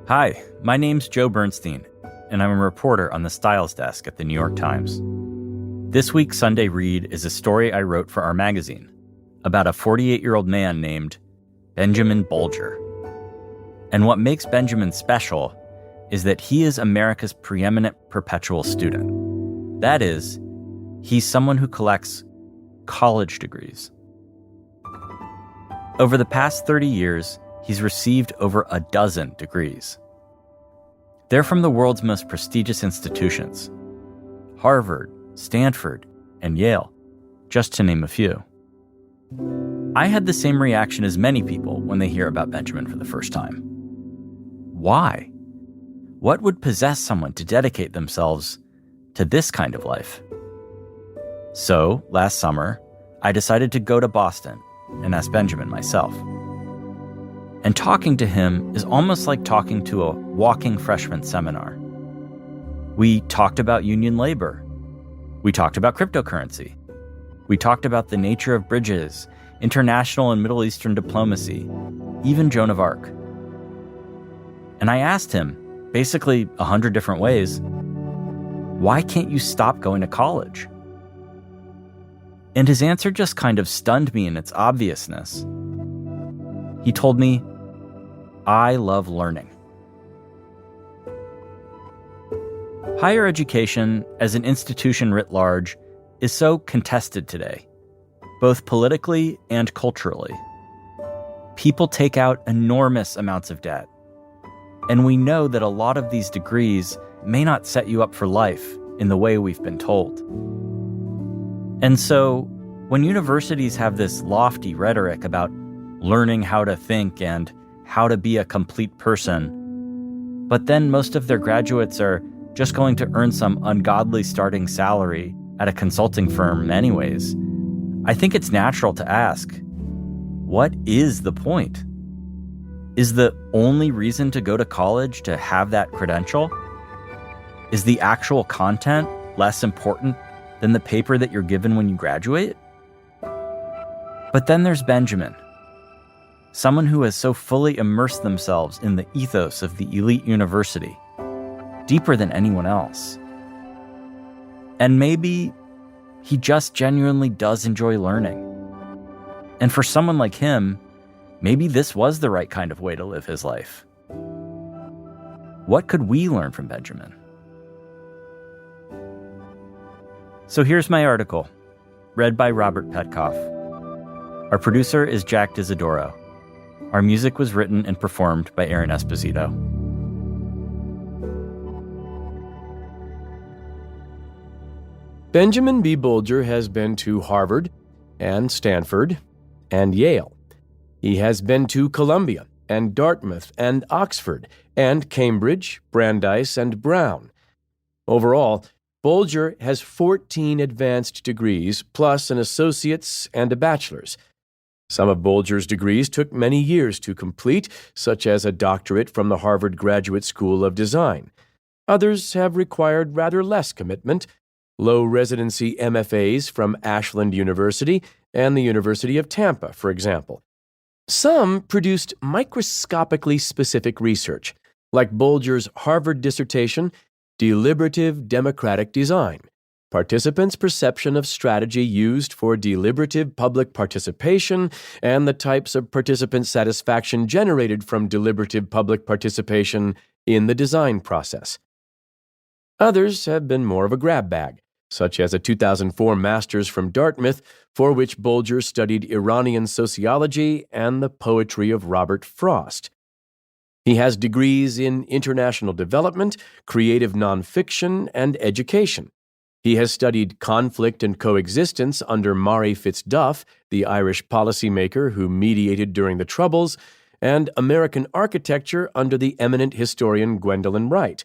Hi, my name's Joe Bernstein, and I'm a reporter on the Styles Desk at the New York Times. This week's Sunday Read is a story I wrote for our magazine about a 48-year-old man named Benjamin Bolger. And what makes Benjamin special is that he is America's preeminent perpetual student. That is, he's someone who collects college degrees. Over the past 30 years, he's received over a dozen degrees. They're from the world's most prestigious institutions: Harvard, Stanford, and Yale, just to name a few. I had the same reaction as many people when they hear about Benjamin for the first time. Why? What would possess someone to dedicate themselves to this kind of life? So, last summer, I decided to go to Boston and ask Benjamin myself. And talking to him is almost like talking to a walking freshman seminar. We talked about union labor. We talked about cryptocurrency. We talked about the nature of bridges, international and Middle Eastern diplomacy, even Joan of Arc. And I asked him, basically 100 different ways, why can't you stop going to college? And his answer just kind of stunned me in its obviousness. He told me, I love learning. Higher education, as an institution writ large, is so contested today, both politically and culturally. People take out enormous amounts of debt. And we know that a lot of these degrees may not set you up for life in the way we've been told. And so, when universities have this lofty rhetoric about learning how to think and how to be a complete person, but then most of their graduates are just going to earn some ungodly starting salary at a consulting firm anyways, I think it's natural to ask, what is the point? Is the only reason to go to college to have that credential? Is the actual content less important than the paper that you're given when you graduate? But then there's Benjamin, someone who has so fully immersed themselves in the ethos of the elite university, deeper than anyone else. And maybe he just genuinely does enjoy learning. And for someone like him, maybe this was the right kind of way to live his life. What could we learn from Benjamin? So here's my article, read by Robert Petkoff. Our producer is Jack Disidoro. Our music was written and performed by Aaron Esposito. Benjamin B. Bolger has been to Harvard and Stanford and Yale. He has been to Columbia and Dartmouth and Oxford and Cambridge, Brandeis and Brown. Overall, Bolger has 14 advanced degrees plus an associate's and a bachelor's. Some of Bolger's degrees took many years to complete, such as a doctorate from the Harvard Graduate School of Design. Others have required rather less commitment, low residency MFAs from Ashland University and the University of Tampa, for example. Some produced microscopically specific research, like Bolger's Harvard dissertation, Deliberative Democratic Design, Participants' Perception of Strategy Used for Deliberative Public Participation and the Types of Participant Satisfaction Generated from Deliberative Public Participation in the Design Process. Others have been more of a grab bag, such as a 2004 master's from Dartmouth, for which Bolger studied Iranian sociology and the poetry of Robert Frost. He has degrees in international development, creative nonfiction, and education. He has studied conflict and coexistence under Mari Fitzduff, the Irish policymaker who mediated during the Troubles, and American architecture under the eminent historian Gwendolyn Wright.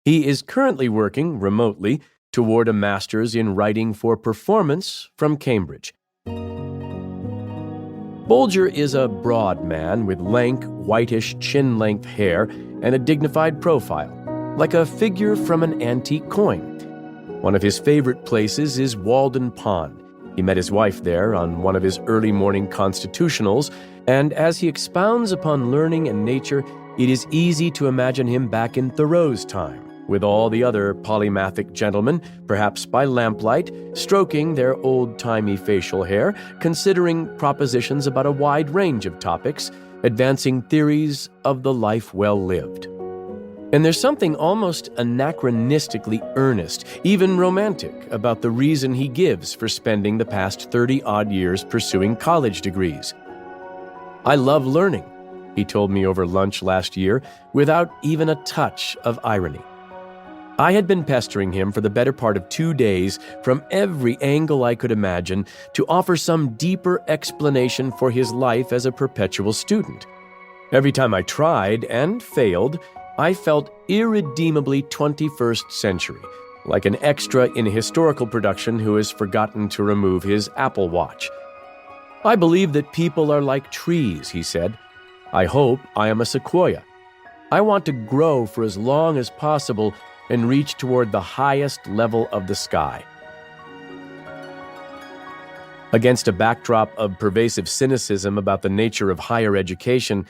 He is currently working remotely toward a master's in writing for performance from Cambridge. Bolger is a broad man with lank, whitish, chin-length hair and a dignified profile, like a figure from an antique coin. One of his favorite places is Walden Pond. He met his wife there on one of his early morning constitutionals, and as he expounds upon learning and nature, it is easy to imagine him back in Thoreau's time, with all the other polymathic gentlemen, perhaps by lamplight, stroking their old-timey facial hair, considering propositions about a wide range of topics, advancing theories of the life well lived. And there's something almost anachronistically earnest, even romantic, about the reason he gives for spending the past 30-odd years pursuing college degrees. "I love learning," he told me over lunch last year, without even a touch of irony. I had been pestering him for the better part of 2 days from every angle I could imagine to offer some deeper explanation for his life as a perpetual student. Every time I tried and failed, I felt irredeemably 21st century, like an extra in a historical production who has forgotten to remove his Apple Watch. "I believe that people are like trees," he said. "I hope I am a sequoia. I want to grow for as long as possible and reach toward the highest level of the sky." Against a backdrop of pervasive cynicism about the nature of higher education,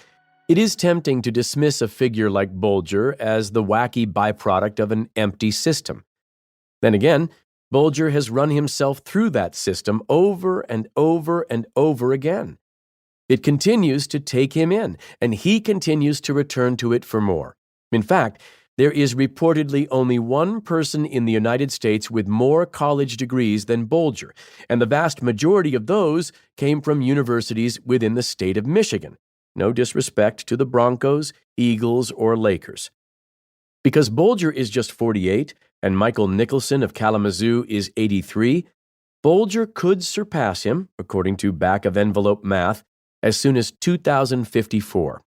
it is tempting to dismiss a figure like Bolger as the wacky byproduct of an empty system. Then again, Bolger has run himself through that system over and over and over again. It continues to take him in, and he continues to return to it for more. In fact, there is reportedly only one person in the United States with more college degrees than Bolger, and the vast majority of those came from universities within the state of Michigan. No disrespect to the Broncos, Eagles, or Lakers. Because Bolger is just 48 and Michael Nicholson of Kalamazoo is 83, Bolger could surpass him, according to back-of-envelope math, as soon as 2054.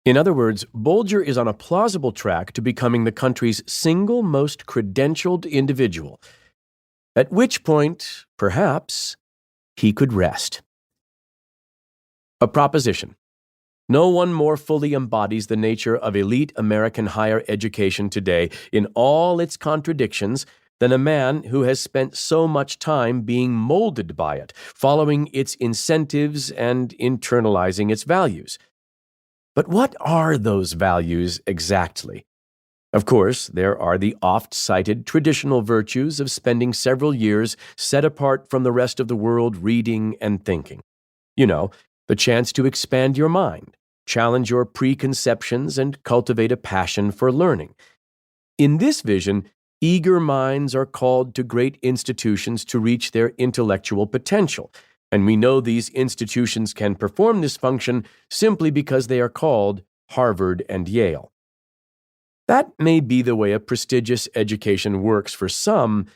In other words, Bolger is on a plausible track to becoming the country's single most credentialed individual, at which point, perhaps, he could rest. A proposition. No one more fully embodies the nature of elite American higher education today in all its contradictions than a man who has spent so much time being molded by it, following its incentives and internalizing its values. But what are those values exactly? Of course, there are the oft-cited traditional virtues of spending several years set apart from the rest of the world reading and thinking. You know, the chance to expand your mind, challenge your preconceptions, and cultivate a passion for learning. In this vision, eager minds are called to great institutions to reach their intellectual potential, and we know these institutions can perform this function simply because they are called Harvard and Yale. That may be the way a prestigious education works for some,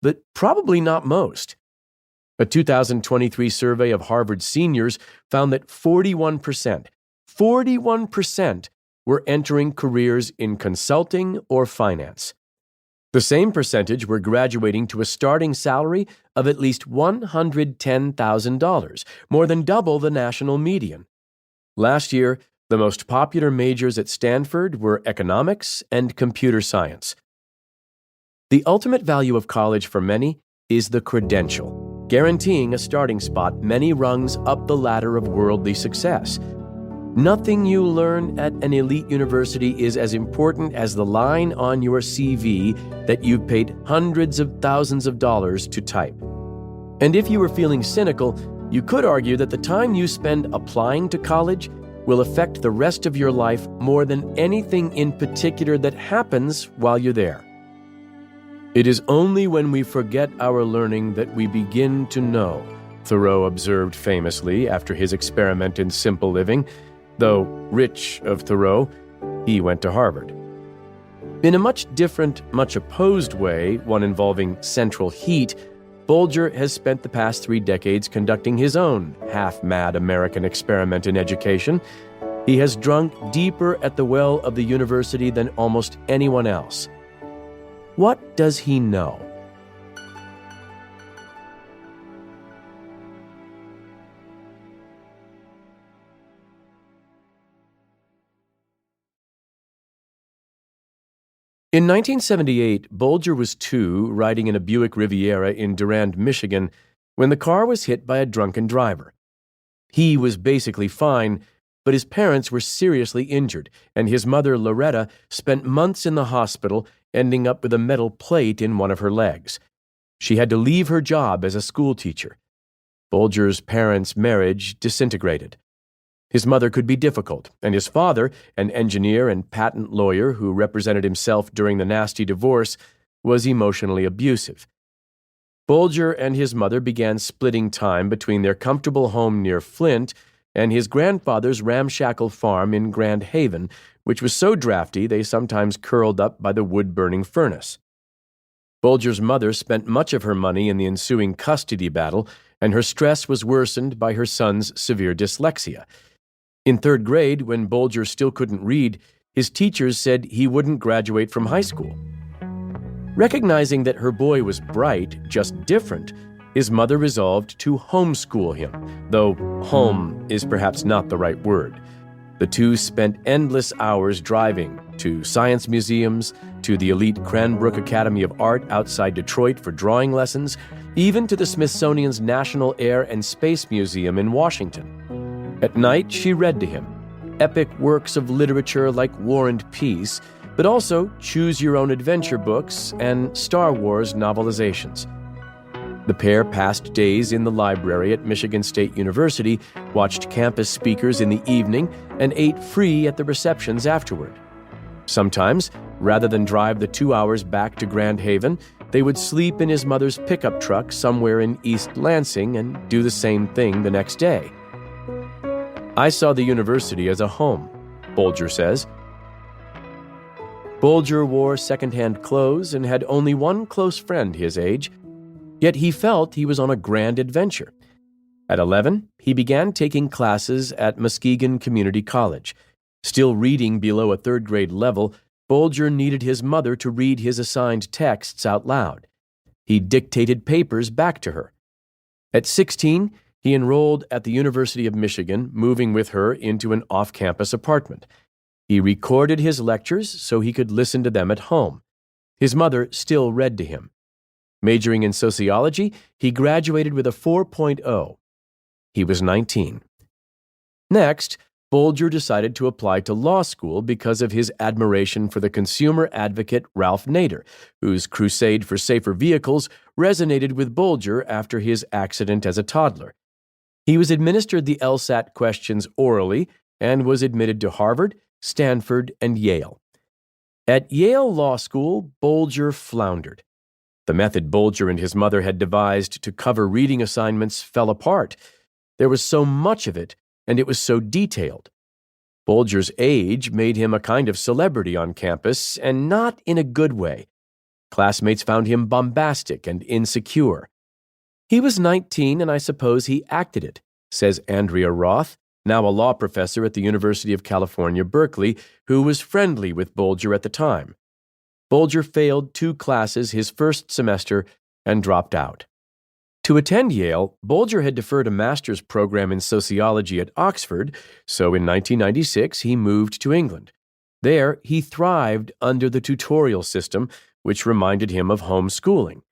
but probably not most. A 2023 survey of Harvard seniors found that 41% were entering careers in consulting or finance. The same percentage were graduating to a starting salary of at least $110,000, more than double the national median. Last year, the most popular majors at Stanford were economics and computer science. The ultimate value of college for many is the credential, guaranteeing a starting spot many rungs up the ladder of worldly success. Nothing you learn at an elite university is as important as the line on your CV that you've paid hundreds of thousands of dollars to type. And if you were feeling cynical, you could argue that the time you spend applying to college will affect the rest of your life more than anything in particular that happens while you're there. It is only when we forget our learning that we begin to know, Thoreau observed famously after his experiment in simple living. Though rich of Thoreau, he went to Harvard. In a much different, much opposed way, one involving central heat, Bolger has spent the past 3 decades conducting his own half-mad American experiment in education. He has drunk deeper at the well of the university than almost anyone else. What does he know? In 1978, Bolger was 2, riding in a Buick Riviera in Durand, Michigan, when the car was hit by a drunken driver. He was basically fine, but his parents were seriously injured, and his mother, Loretta, spent months in the hospital, ending up with a metal plate in one of her legs. She had to leave her job as a schoolteacher. Bolger's parents' marriage disintegrated. His mother could be difficult, and his father, an engineer and patent lawyer who represented himself during the nasty divorce, was emotionally abusive. Bolger and his mother began splitting time between their comfortable home near Flint and his grandfather's ramshackle farm in Grand Haven, which was so drafty they sometimes curled up by the wood-burning furnace. Bolger's mother spent much of her money in the ensuing custody battle, and her stress was worsened by her son's severe dyslexia. In third grade, when Bolger still couldn't read, his teachers said he wouldn't graduate from high school. Recognizing that her boy was bright, just different, his mother resolved to homeschool him, though home is perhaps not the right word. The two spent endless hours driving to science museums, to the elite Cranbrook Academy of Art outside Detroit for drawing lessons, even to the Smithsonian's National Air and Space Museum in Washington. At night, she read to him epic works of literature like War and Peace, but also choose-your-own-adventure books and Star Wars novelizations. The pair passed days in the library at Michigan State University, watched campus speakers in the evening, and ate free at the receptions afterward. Sometimes, rather than drive the 2 hours back to Grand Haven, they would sleep in his mother's pickup truck somewhere in East Lansing and do the same thing the next day. I saw the university as a home, Bolger says. Bolger wore second-hand clothes and had only one close friend his age, yet he felt he was on a grand adventure. At 11, he began taking classes at Muskegon Community College. Still reading below a third-grade level, Bolger needed his mother to read his assigned texts out loud. He dictated papers back to her. At 16, he enrolled at the University of Michigan, moving with her into an off-campus apartment. He recorded his lectures so he could listen to them at home. His mother still read to him. Majoring in sociology, he graduated with a 4.0. He was 19. Next, Bolger decided to apply to law school because of his admiration for the consumer advocate Ralph Nader, whose crusade for safer vehicles resonated with Bolger after his accident as a toddler. He was administered the LSAT questions orally and was admitted to Harvard, Stanford, and Yale. At Yale Law School, Bolger floundered. The method Bolger and his mother had devised to cover reading assignments fell apart. There was so much of it, and it was so detailed. Bolger's age made him a kind of celebrity on campus, and not in a good way. Classmates found him bombastic and insecure. He was 19, and I suppose he acted it, says Andrea Roth, now a law professor at the University of California, Berkeley, who was friendly with Bolger at the time. Bolger failed 2 classes his first semester and dropped out. To attend Yale, Bolger had deferred a master's program in sociology at Oxford, so in 1996 he moved to England. There, he thrived under the tutorial system, which reminded him of homeschooling.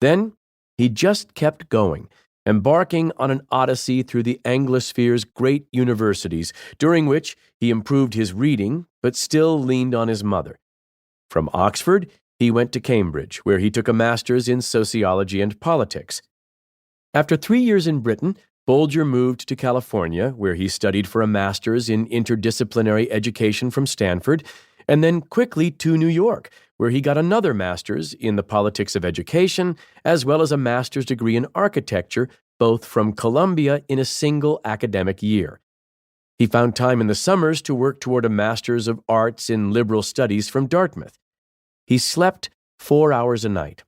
Then, he just kept going, embarking on an odyssey through the Anglosphere's great universities, during which he improved his reading, but still leaned on his mother. From Oxford, he went to Cambridge, where he took a master's in sociology and politics. After 3 years in Britain, Bolger moved to California, where he studied for a master's in interdisciplinary education from Stanford, and then quickly to New York, where he got another master's in the politics of education, as well as a master's degree in architecture, both from Columbia in a single academic year. He found time in the summers to work toward a master's of arts in liberal studies from Dartmouth. He slept 4 hours a night.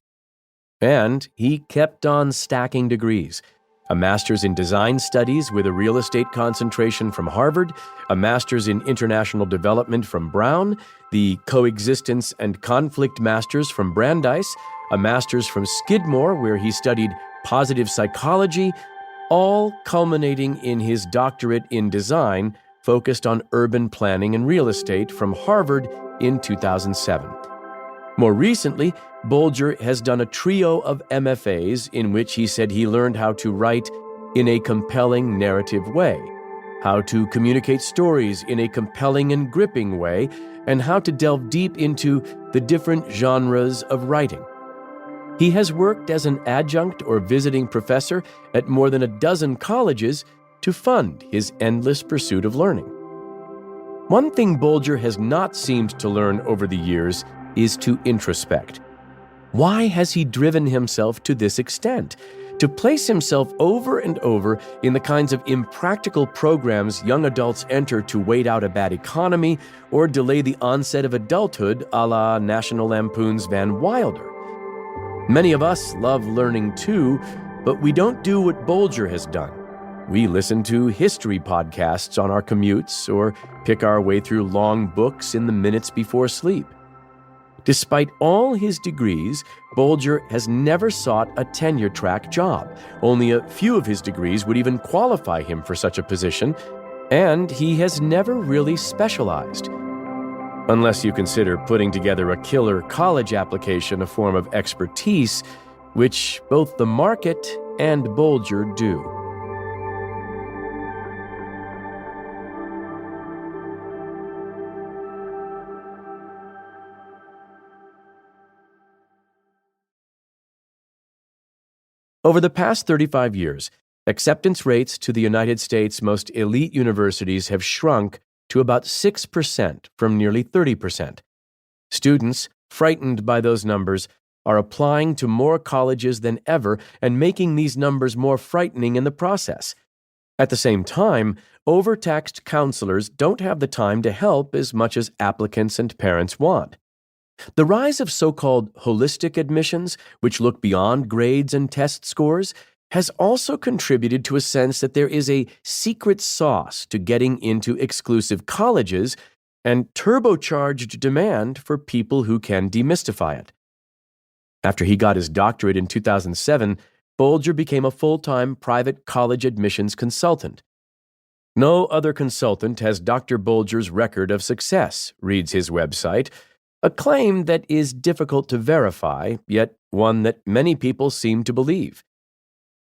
And he kept on stacking degrees. A master's in design studies with a real estate concentration from Harvard, a master's in international development from Brown, the coexistence and conflict master's from Brandeis, a master's from Skidmore where he studied positive psychology, all culminating in his doctorate in design focused on urban planning and real estate from Harvard in 2007. More recently, Bolger has done a trio of MFAs in which he said he learned how to write in a compelling narrative way. how to communicate stories in a compelling and gripping way, and how to delve deep into the different genres of writing. He has worked as an adjunct or visiting professor at more than a dozen colleges to fund his endless pursuit of learning. One thing Bolger has not seemed to learn over the years is to introspect. Why has he driven himself to this extent? To place himself over and over in the kinds of impractical programs young adults enter to wait out a bad economy or delay the onset of adulthood, a la National Lampoon's Van Wilder. Many of us love learning too, but we don't do what Bolger has done. We listen to history podcasts on our commutes or pick our way through long books in the minutes before sleep. Despite all his degrees, Bolger has never sought a tenure-track job. Only a few of his degrees would even qualify him for such a position, and he has never really specialized. Unless you consider putting together a killer college application a form of expertise, which both the market and Bolger do. Over the past 35 years, acceptance rates to the United States' most elite universities have shrunk to about 6% from nearly 30%. Students, frightened by those numbers, are applying to more colleges than ever and making these numbers more frightening in the process. At the same time, overtaxed counselors don't have the time to help as much as applicants and parents want. The rise of so-called holistic admissions, which look beyond grades and test scores, has also contributed to a sense that there is a secret sauce to getting into exclusive colleges and turbocharged demand for people who can demystify it. After he got his doctorate in 2007, Bolger became a full-time private college admissions consultant. No other consultant has Dr. Bolger's record of success, reads his website, a claim that is difficult to verify, yet one that many people seem to believe.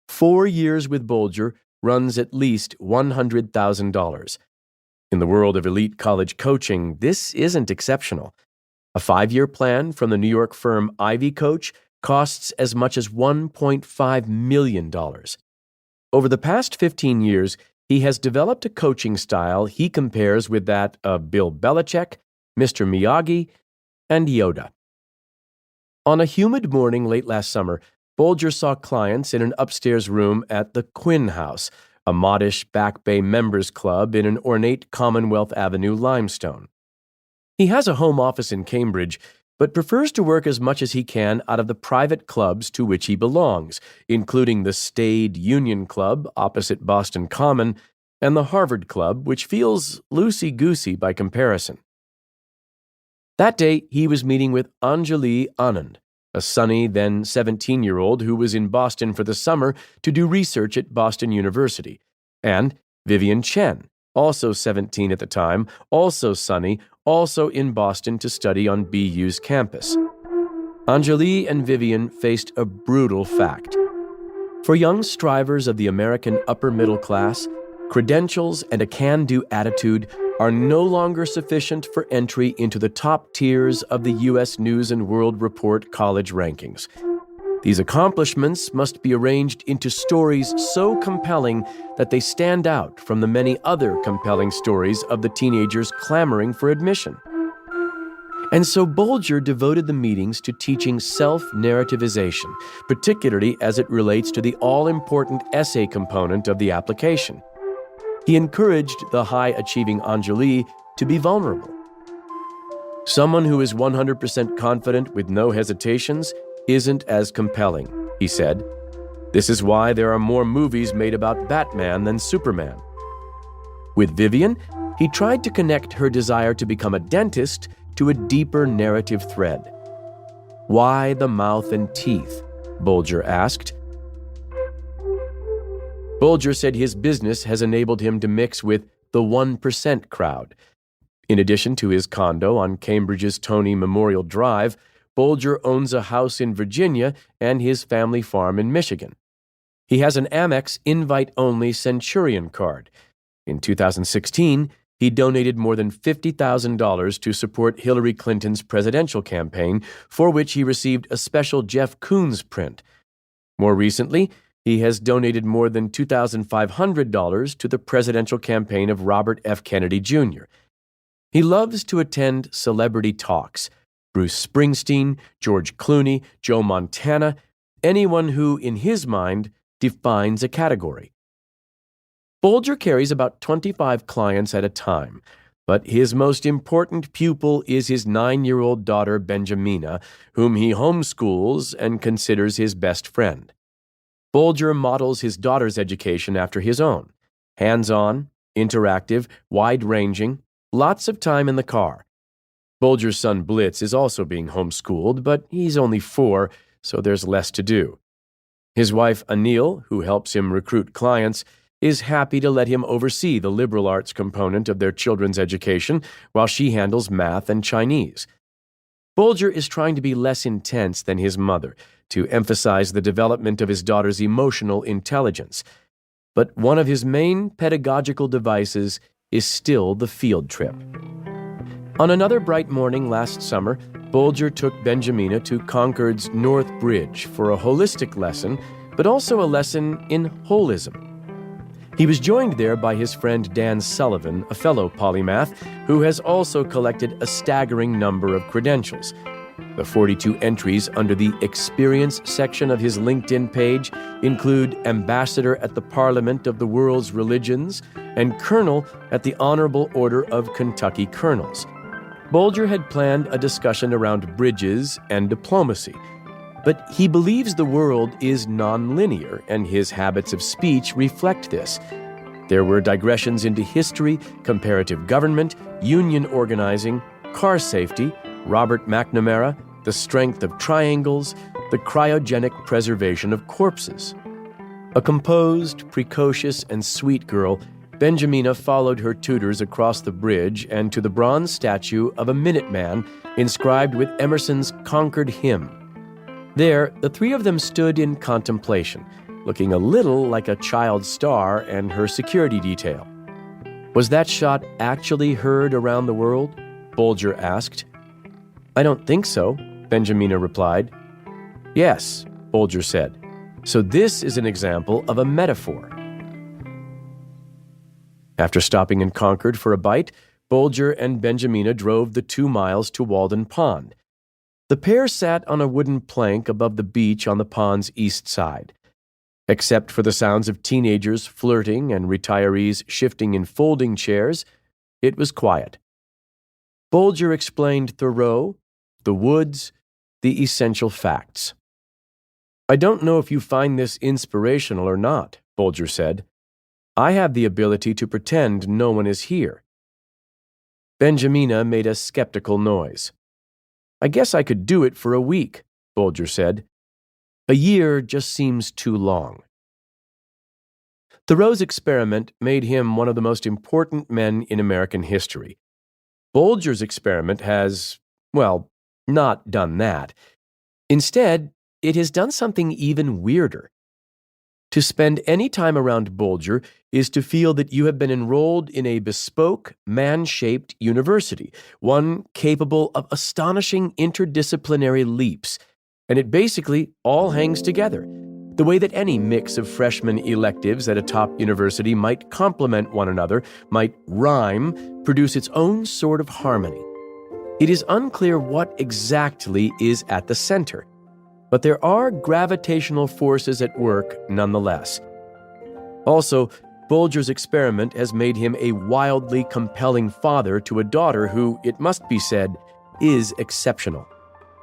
4 years with Bolger runs at least $100,000. In the world of elite college coaching, this isn't exceptional. A 5-year plan from the New York firm Ivy Coach costs as much as $1.5 million. Over the past 15 years, he has developed a coaching style he compares with that of Bill Belichick, Mr. Miyagi, and Yoda. On a humid morning late last summer, Bolger saw clients in an upstairs room at the Quinn House, a modish Back Bay members club in an ornate Commonwealth Avenue limestone. He has a home office in Cambridge, but prefers to work as much as he can out of the private clubs to which he belongs, including the staid Union Club opposite Boston Common and the Harvard Club, which feels loosey-goosey by comparison. That day, he was meeting with Anjali Anand, a sunny, then 17-year-old who was in Boston for the summer to do research at Boston University, and Vivian Chen, also 17 at the time, also sunny, also in Boston to study on BU's campus. Anjali and Vivian faced a brutal fact. For young strivers of the American upper middle class, credentials and a can-do attitude are no longer sufficient for entry into the top tiers of the U.S. News and World Report college rankings. These accomplishments must be arranged into stories so compelling that they stand out from the many other compelling stories of the teenagers clamoring for admission. And so Bolger devoted the meetings to teaching self-narrativization, particularly as it relates to the all-important essay component of the application. He encouraged the high-achieving Anjali to be vulnerable. Someone who is 100% confident with no hesitations isn't as compelling, he said. This is why there are more movies made about Batman than Superman. With Vivian, he tried to connect her desire to become a dentist to a deeper narrative thread. Why the mouth and teeth? Bolger asked. Bolger said his business has enabled him to mix with the 1% crowd. In addition to his condo on Cambridge's Tony Memorial Drive, Bolger owns a house in Virginia and his family farm in Michigan. He has an Amex invite-only Centurion card. In 2016, he donated more than $50,000 to support Hillary Clinton's presidential campaign, for which he received a special Jeff Koons print. More recently, he has donated more than $2,500 to the presidential campaign of Robert F. Kennedy Jr. He loves to attend celebrity talks. Bruce Springsteen, George Clooney, Joe Montana, anyone who, in his mind, defines a category. Bolger carries about 25 clients at a time, but his most important pupil is his 9-year-old daughter, Benjamina, whom he homeschools and considers his best friend. Bolger models his daughter's education after his own: hands-on, interactive, wide-ranging, lots of time in the car. Bolger's son Blitz is also being homeschooled, but he's only 4, so there's less to do. His wife Anil, who helps him recruit clients, is happy to let him oversee the liberal arts component of their children's education while she handles math and Chinese. Bolger is trying to be less intense than his mother, to emphasize the development of his daughter's emotional intelligence. But one of his main pedagogical devices is still the field trip. On another bright morning last summer, Bolger took Benjamina to Concord's North Bridge for a holistic lesson, but also a lesson in holism. He was joined there by his friend Dan Sullivan, a fellow polymath, who has also collected a staggering number of credentials. The 42 entries under the Experience section of his LinkedIn page include Ambassador at the Parliament of the World's Religions and Colonel at the Honorable Order of Kentucky Colonels. Bolger had planned a discussion around bridges and diplomacy, but he believes the world is nonlinear, and his habits of speech reflect this. There were digressions into history, comparative government, union organizing, car safety, Robert McNamara, the strength of triangles, the cryogenic preservation of corpses. A composed, precocious, and sweet girl, Benjamina followed her tutors across the bridge and to the bronze statue of a Minuteman inscribed with Emerson's Concord Hymn. There, the three of them stood in contemplation, looking a little like a child star and her security detail. Was that shot actually heard around the world? Bolger asked. I don't think so, Benjamina replied. Yes, Bolger said. So this is an example of a metaphor. After stopping in Concord for a bite, Bolger and Benjamina drove the 2 miles to Walden Pond. The pair sat on a wooden plank above the beach on the pond's east side. Except for the sounds of teenagers flirting and retirees shifting in folding chairs, it was quiet. Bolger explained Thoreau, the woods, the essential facts. I don't know if you find this inspirational or not, Bolger said. I have the ability to pretend no one is here. Benjamina made a skeptical noise. I guess I could do it for a week, Bolger said. A year just seems too long. Thoreau's experiment made him one of the most important men in American history. Bolger's experiment has, well, not done that. Instead, it has done something even weirder. To spend any time around Bolger is to feel that you have been enrolled in a bespoke, man-shaped university, one capable of astonishing interdisciplinary leaps, and it basically all hangs together, the way that any mix of freshman electives at a top university might complement one another, might rhyme, produce its own sort of harmony. It is unclear what exactly is at the center, but there are gravitational forces at work nonetheless. Also, Bolger's experiment has made him a wildly compelling father to a daughter who, it must be said, is exceptional.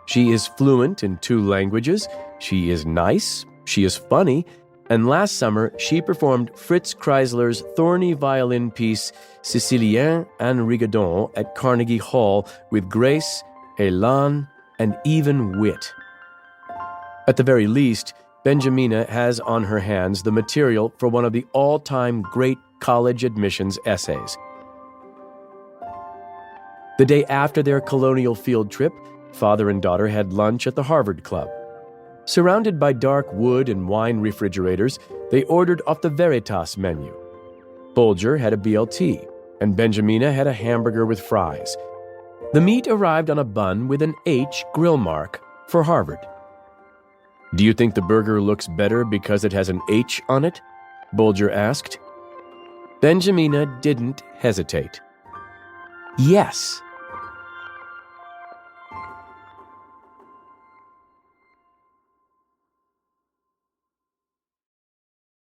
She is fluent in 2 languages, she is nice, she is funny, and last summer she performed Fritz Kreisler's thorny violin piece Sicilien and Rigadon at Carnegie Hall with grace, élan, and even wit. At the very least, Benjamina has on her hands the material for one of the all-time great college admissions essays. The day after their colonial field trip, father and daughter had lunch at the Harvard Club. Surrounded by dark wood and wine refrigerators, they ordered off the Veritas menu. Bolger had a BLT, and Benjamina had a hamburger with fries. The meat arrived on a bun with an H grill mark for Harvard. "Do you think the burger looks better because it has an H on it?" Bolger asked. Benjamina didn't hesitate. "Yes,"